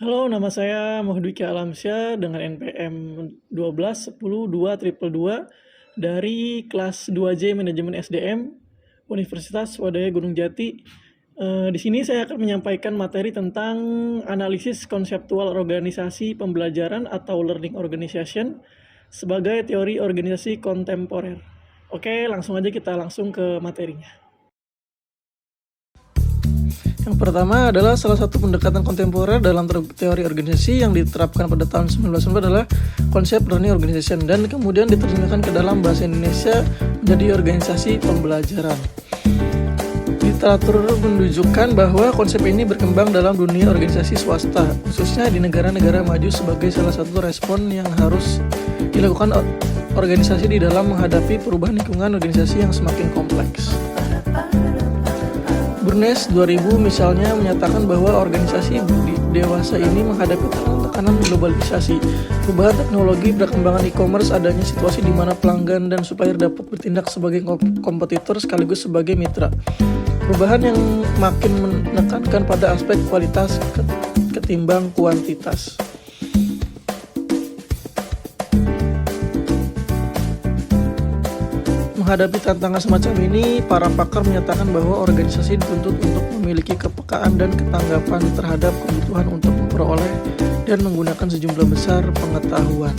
Halo, nama saya Muhdwiki Alamsyah dengan NPM 12 10 2 222 dari kelas 2J Manajemen SDM Universitas Swadaya Gunung Jati. Di sini saya akan menyampaikan materi tentang analisis konseptual organisasi pembelajaran atau learning organization sebagai teori organisasi kontemporer. Oke, langsung aja kita langsung ke materinya. Yang pertama adalah salah satu pendekatan kontemporer dalam teori organisasi yang diterapkan pada tahun 1990 adalah konsep learning organization dan kemudian diterjemahkan ke dalam bahasa Indonesia menjadi organisasi pembelajaran. Literatur menunjukkan bahwa konsep ini berkembang dalam dunia organisasi swasta, khususnya di negara-negara maju sebagai salah satu respon yang harus dilakukan organisasi di dalam menghadapi perubahan lingkungan organisasi yang semakin kompleks. Bernays 2000 misalnya menyatakan bahwa organisasi dewasa ini menghadapi tekanan globalisasi, perubahan teknologi, perkembangan e-commerce, adanya situasi di mana pelanggan dan supplier dapat bertindak sebagai kompetitor sekaligus sebagai mitra. Perubahan yang makin menekankan pada aspek kualitas ketimbang kuantitas. Menghadapi tantangan semacam ini, para pakar menyatakan bahwa organisasi dituntut untuk memiliki kepekaan dan ketanggapan terhadap kebutuhan untuk memperoleh dan menggunakan sejumlah besar pengetahuan.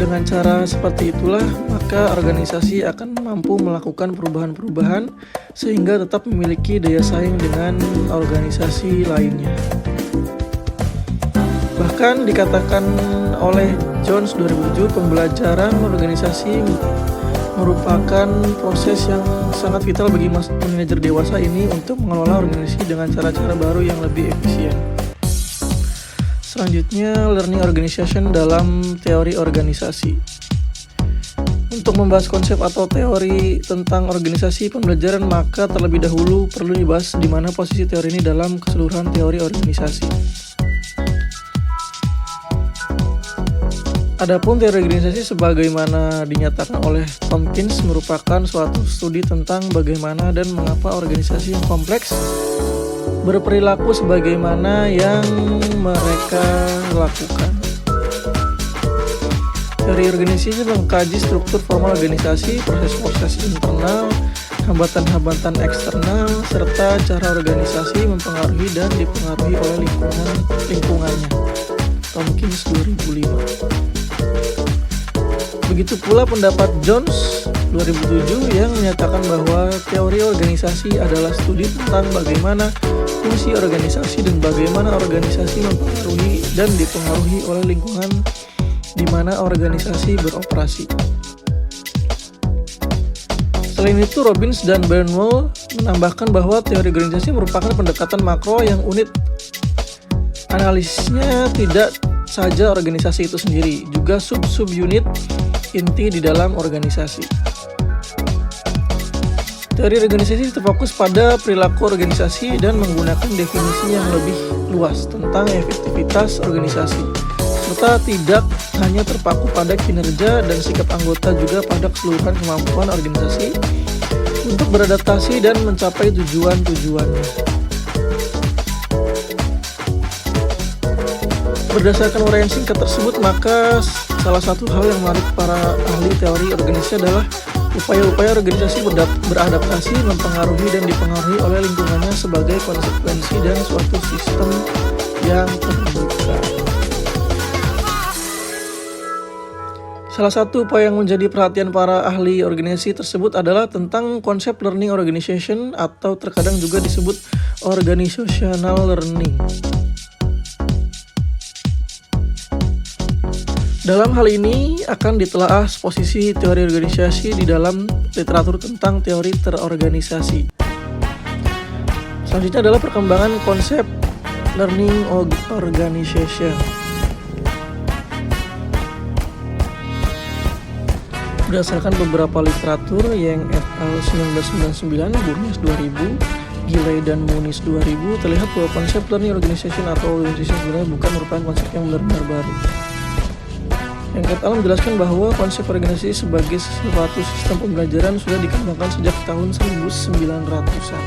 Dengan cara seperti itulah, maka organisasi akan mampu melakukan perubahan-perubahan sehingga tetap memiliki daya saing dengan organisasi lainnya. Bahkan dikatakan oleh Jones 2007, pembelajaran organisasi merupakan proses yang sangat vital bagi manajer dewasa ini untuk mengelola organisasi dengan cara-cara baru yang lebih efisien. Selanjutnya, learning organization dalam teori organisasi. Untuk membahas konsep atau teori tentang organisasi pembelajaran, maka terlebih dahulu perlu dibahas di mana posisi teori ini dalam keseluruhan teori organisasi. Adapun teori organisasi sebagaimana dinyatakan oleh Tompkins merupakan suatu studi tentang bagaimana dan mengapa organisasi yang kompleks berperilaku sebagaimana yang mereka lakukan. Teori organisasi mengkaji struktur formal organisasi, proses-proses internal, hambatan-hambatan eksternal, serta cara organisasi mempengaruhi dan dipengaruhi oleh lingkungannya. Tompkins 2005. Begitu pula pendapat Jones 2007 yang menyatakan bahwa teori organisasi adalah studi tentang bagaimana fungsi organisasi dan bagaimana organisasi mempengaruhi dan dipengaruhi oleh lingkungan di mana organisasi beroperasi. Selain itu, Robbins dan Burnwell menambahkan bahwa teori organisasi merupakan pendekatan makro yang unit analisisnya tidak saja organisasi itu sendiri, juga sub-unit inti di dalam organisasi. Teori organisasi terfokus pada perilaku organisasi dan menggunakan definisi yang lebih luas tentang efektivitas organisasi, serta tidak hanya terpaku pada kinerja dan sikap anggota, juga pada keseluruhan kemampuan organisasi untuk beradaptasi dan mencapai tujuan-tujuannya. Berdasarkan uraian singkat tersebut, maka salah satu hal yang menarik para ahli teori organisasi adalah upaya-upaya organisasi beradaptasi, mempengaruhi dan dipengaruhi oleh lingkungannya sebagai konsekuensi dan suatu sistem yang terbuka. Salah satu upaya yang menjadi perhatian para ahli organisasi tersebut adalah tentang konsep learning organization atau terkadang juga disebut organizational learning. Dalam hal ini akan ditelaah posisi teori organisasi di dalam literatur tentang teori terorganisasi. Selanjutnya adalah perkembangan konsep learning organization. Berdasarkan beberapa literatur, Yang et al. 1999, Bernays 2000, Gilley dan Muniz 2000, terlihat bahwa konsep learning organization atau organization sebenarnya bukan merupakan konsep yang benar-benar baru. Yang et al. Menjelaskan bahwa konsep organisasi sebagai suatu sistem pembelajaran sudah dikembangkan sejak tahun 1900-an.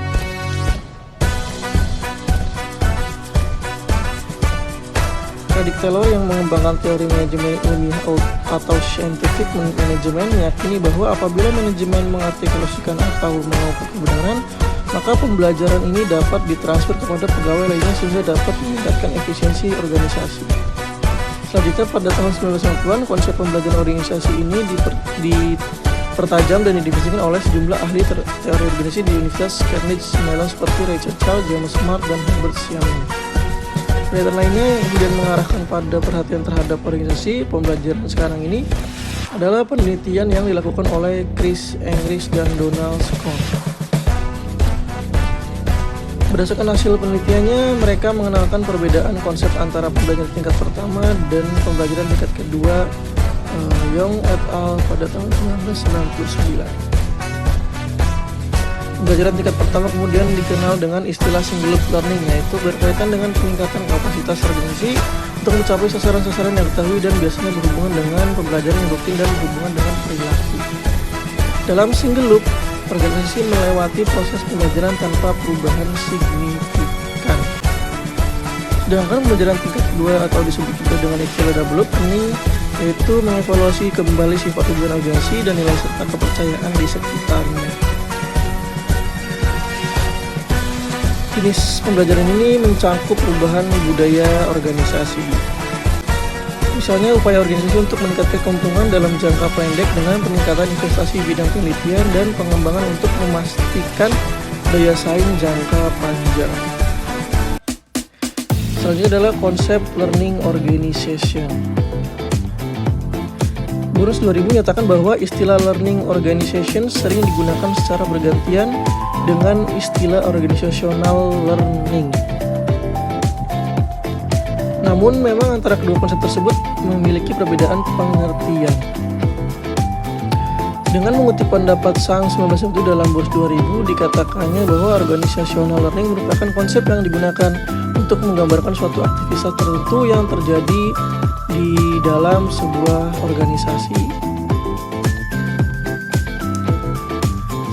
Frederick Taylor yang mengembangkan teori manajemen ilmiah atau scientific management meyakini bahwa apabila manajemen mengartikulasikan atau mengukur kebenaran, maka pembelajaran ini dapat ditransfer kepada pegawai lainnya sehingga dapat meningkatkan efisiensi organisasi. Selanjutnya pada tahun 1990-an, konsep pembelajaran organisasi ini dipertajam dan didefinisikan oleh sejumlah ahli teori organisasi di Universitas Carnegie Mellon seperti Richard Charles, James Smart, dan Herbert Siamen. Penelitian lainnya yang kemudian mengarahkan pada perhatian terhadap organisasi pembelajaran sekarang ini adalah penelitian yang dilakukan oleh Chris English dan Donald Scott. Berdasarkan hasil penelitiannya, mereka mengenalkan perbedaan konsep antara pembelajaran tingkat pertama dan pembelajaran tingkat kedua Young et al. Pada tahun 1999. Pembelajaran tingkat pertama kemudian dikenal dengan istilah single loop learning, yaitu berkaitan dengan peningkatan kapasitas organisasi untuk mencapai sasaran-sasaran yang diketahui dan biasanya berhubungan dengan pembelajaran yang rutin dan berhubungan dengan perilaku. Dalam single loop, organisasi melewati proses pembelajaran tanpa perubahan signifikan. Sedangkan pembelajaran tingkat kedua atau disebut juga dengan istilah double loop ini yaitu mengevaluasi kembali sifat tujuan organisasi dan nilai serta kepercayaan di sekitarnya. Jenis pembelajaran ini mencakup perubahan budaya organisasi. Misalnya upaya organisasi untuk meningkatkan keuntungan dalam jangka pendek dengan peningkatan investasi bidang penelitian dan pengembangan untuk memastikan daya saing jangka panjang. Selanjutnya adalah konsep learning organization. Burus 2000 menyatakan bahwa istilah learning organization sering digunakan secara bergantian dengan istilah organizational learning. Namun memang antara kedua konsep tersebut memiliki perbedaan pengertian. Dengan mengutip pendapat Sang 19 itu dalam Burus 2000, dikatakannya bahwa organizational learning merupakan konsep yang digunakan untuk menggambarkan suatu aktivitas tertentu yang terjadi di dalam sebuah organisasi.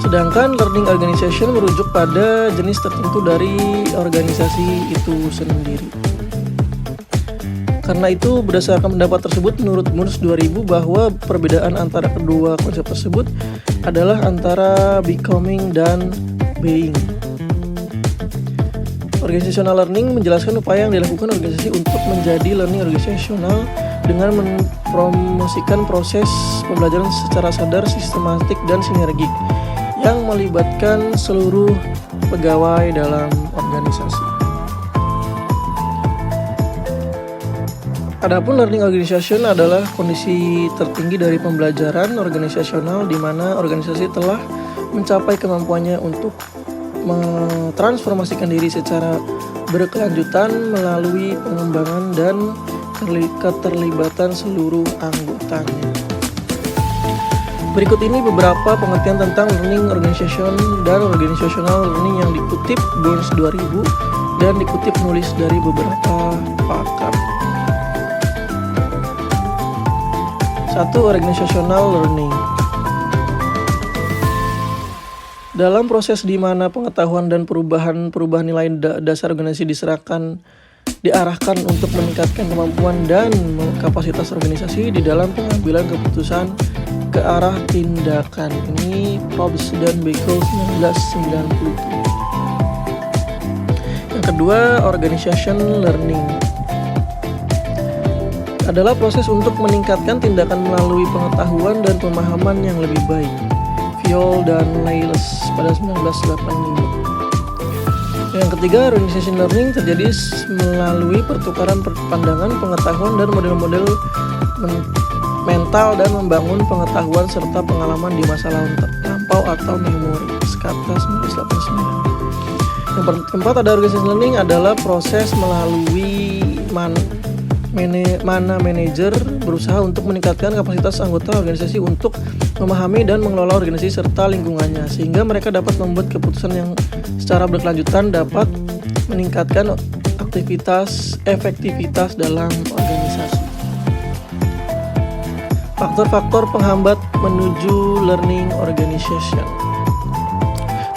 Sedangkan learning organization merujuk pada jenis tertentu dari organisasi itu sendiri. Karena itu, berdasarkan pendapat tersebut, menurut Burus 2000 bahwa perbedaan antara kedua konsep tersebut adalah antara becoming dan being. Organizational learning menjelaskan upaya yang dilakukan organisasi untuk menjadi learning organizational dengan mempromosikan proses pembelajaran secara sadar, sistematik, dan sinergik yang melibatkan seluruh pegawai dalam organisasi. Adapun learning organization adalah kondisi tertinggi dari pembelajaran organisasional di mana organisasi telah mencapai kemampuannya untuk mentransformasikan diri secara berkelanjutan melalui pengembangan dan keterlibatan seluruh anggotanya. Berikut ini beberapa pengertian tentang learning organization dan organizational learning yang dikutip Burns 2000 dan dikutip nulis dari beberapa pakar. 1. Organizational learning. Dalam proses di mana pengetahuan dan perubahan nilai dasar organisasi diarahkan untuk meningkatkan kemampuan dan kapasitas organisasi di dalam pengambilan keputusan ke arah tindakan. Ini Probst dan Bickel 1997. Yang kedua, organization learning adalah proses untuk meningkatkan tindakan melalui pengetahuan dan pemahaman yang lebih baik. Viol dan Layles pada 1985. Yang ketiga, organization learning terjadi melalui pertukaran pandangan, pengetahuan, dan model-model mental dan membangun pengetahuan serta pengalaman di masa lampau atau memori. Skata 1989. Yang keempat, ada organization learning adalah proses melalui mana manajer berusaha untuk meningkatkan kapasitas anggota organisasi untuk memahami dan mengelola organisasi serta lingkungannya sehingga mereka dapat membuat keputusan yang secara berkelanjutan dapat meningkatkan efektivitas dalam organisasi. Faktor-faktor penghambat menuju learning organization.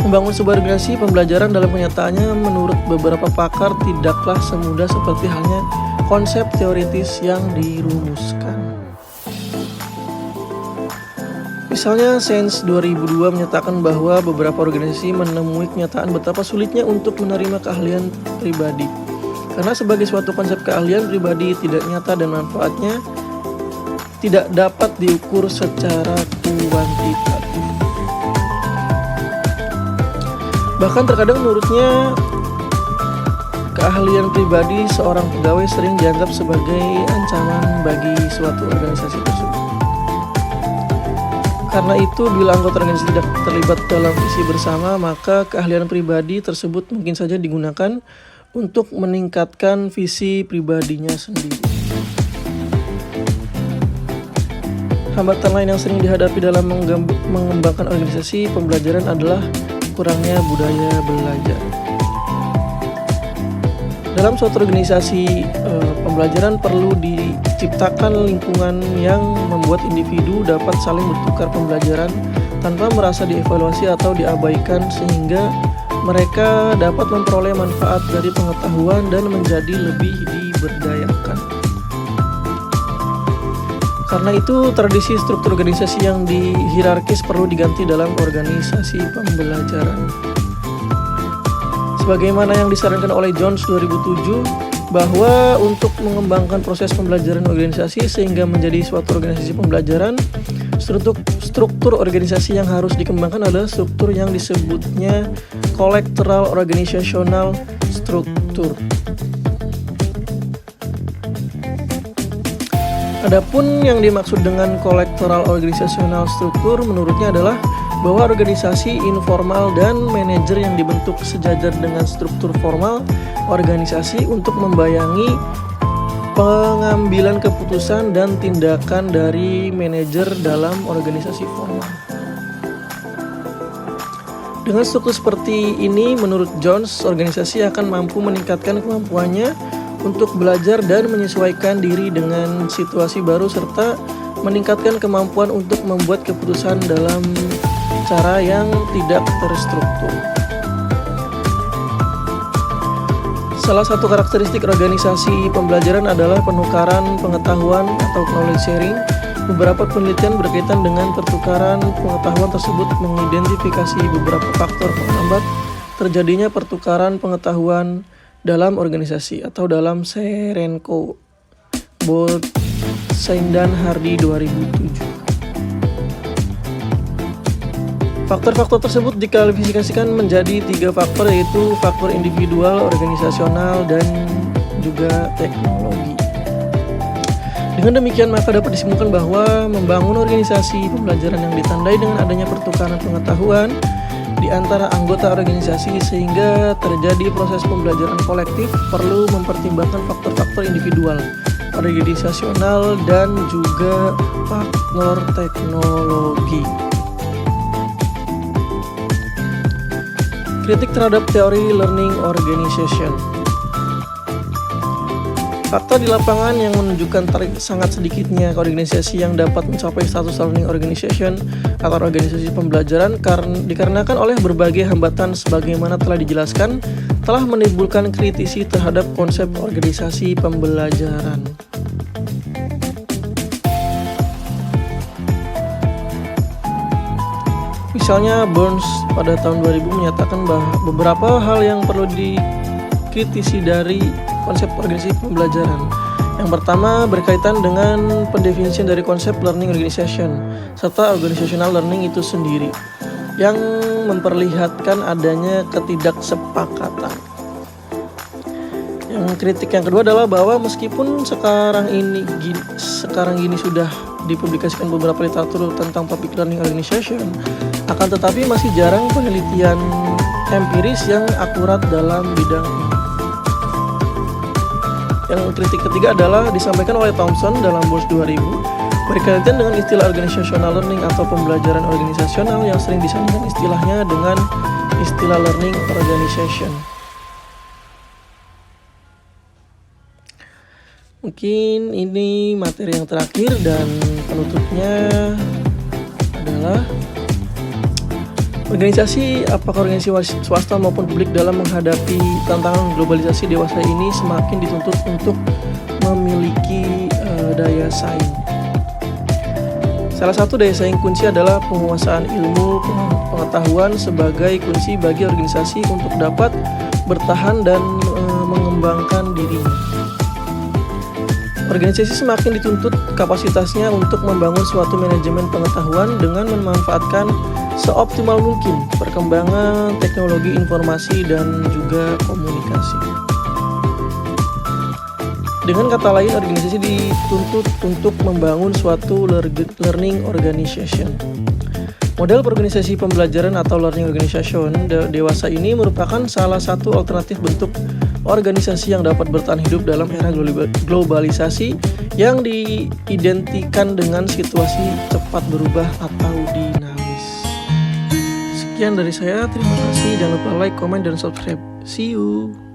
Membangun sebuah organisasi pembelajaran dalam kenyataannya menurut beberapa pakar tidaklah semudah seperti halnya konsep teoritis yang dirumuskan. Misalnya, Science 2002 menyatakan bahwa beberapa organisasi menemui kenyataan betapa sulitnya untuk menerima keahlian pribadi. Karena sebagai suatu konsep keahlian pribadi tidak nyata dan manfaatnya tidak dapat diukur secara kuantitatif. Bahkan terkadang menurutnya keahlian pribadi seorang pegawai sering dianggap sebagai ancaman bagi suatu organisasi tersebut. Karena itu, bila anggota organisasi tidak terlibat dalam visi bersama, maka keahlian pribadi tersebut mungkin saja digunakan untuk meningkatkan visi pribadinya sendiri. Hambatan lain yang sering dihadapi dalam mengembangkan organisasi pembelajaran adalah kurangnya budaya belajar. Dalam suatu organisasi pembelajaran perlu diciptakan lingkungan yang membuat individu dapat saling bertukar pembelajaran tanpa merasa dievaluasi atau diabaikan, sehingga mereka dapat memperoleh manfaat dari pengetahuan dan menjadi lebih diberdayakan. Karena itu, tradisi struktur organisasi yang hierarkis perlu diganti dalam organisasi pembelajaran. Sebagaimana yang disarankan oleh Jones 2007, bahwa untuk mengembangkan proses pembelajaran organisasi sehingga menjadi suatu organisasi pembelajaran, struktur organisasi yang harus dikembangkan adalah struktur yang disebutnya collateral organizational struktur. Adapun yang dimaksud dengan collateral organizational struktur menurutnya adalah bahwa organisasi informal dan manajer yang dibentuk sejajar dengan struktur formal organisasi untuk membayangi pengambilan keputusan dan tindakan dari manajer dalam organisasi formal. Dengan struktur seperti ini, menurut Jones, organisasi akan mampu meningkatkan kemampuannya untuk belajar dan menyesuaikan diri dengan situasi baru, serta meningkatkan kemampuan untuk membuat keputusan dalam cara yang tidak terstruktur. Salah satu karakteristik organisasi pembelajaran adalah penukaran pengetahuan atau knowledge sharing. Beberapa penelitian berkaitan dengan pertukaran pengetahuan tersebut mengidentifikasi beberapa faktor penghambat terjadinya pertukaran pengetahuan dalam organisasi atau dalam Serenko, Boldstein dan Hardy 2007. Faktor-faktor tersebut diklasifikasikan menjadi 3 faktor, yaitu faktor individual, organisasional, dan juga teknologi. Dengan demikian, maka dapat disimpulkan bahwa membangun organisasi pembelajaran yang ditandai dengan adanya pertukaran pengetahuan di antara anggota organisasi sehingga terjadi proses pembelajaran kolektif perlu mempertimbangkan faktor-faktor individual, organisasional, dan juga faktor teknologi. Kritik terhadap teori learning organization. Fakta di lapangan yang menunjukkan sangat sedikitnya organisasi yang dapat mencapai status learning organization atau organisasi pembelajaran dikarenakan oleh berbagai hambatan sebagaimana telah dijelaskan, telah menimbulkan kritisi terhadap konsep organisasi pembelajaran. Misalnya, Burns pada tahun 2000 menyatakan bahwa beberapa hal yang perlu dikritisi dari konsep organisasi pembelajaran. Yang pertama berkaitan dengan pendefinisian dari konsep learning organization serta organizational learning itu sendiri, yang memperlihatkan adanya ketidaksepakatan. Yang kritik yang kedua adalah bahwa meskipun sekarang ini sudah dipublikasikan beberapa literatur tentang public learning organization, akan tetapi masih jarang penelitian empiris yang akurat dalam bidang ini. Yang kritik ketiga adalah disampaikan oleh Thompson dalam Burns 2000 berkaitan dengan istilah organizational learning atau pembelajaran organisasional yang sering disandingkan istilahnya dengan istilah learning organization. Mungkin ini materi yang terakhir dan penutupnya adalah apakah organisasi swasta maupun publik dalam menghadapi tantangan globalisasi dewasa ini semakin dituntut untuk memiliki daya saing. Salah satu daya saing kunci adalah penguasaan ilmu pengetahuan sebagai kunci bagi organisasi untuk dapat bertahan dan mengembangkan dirinya. Organisasi semakin dituntut kapasitasnya untuk membangun suatu manajemen pengetahuan dengan memanfaatkan seoptimal mungkin perkembangan teknologi informasi dan juga komunikasi. Dengan kata lain, organisasi dituntut untuk membangun suatu learning organization. Model organisasi pembelajaran atau learning organization dewasa ini merupakan salah satu alternatif bentuk organisasi yang dapat bertahan hidup dalam era globalisasi yang diidentikan dengan situasi cepat berubah atau dinamis. Sekian dari saya, terima kasih. Jangan lupa like, comment, dan subscribe. See you!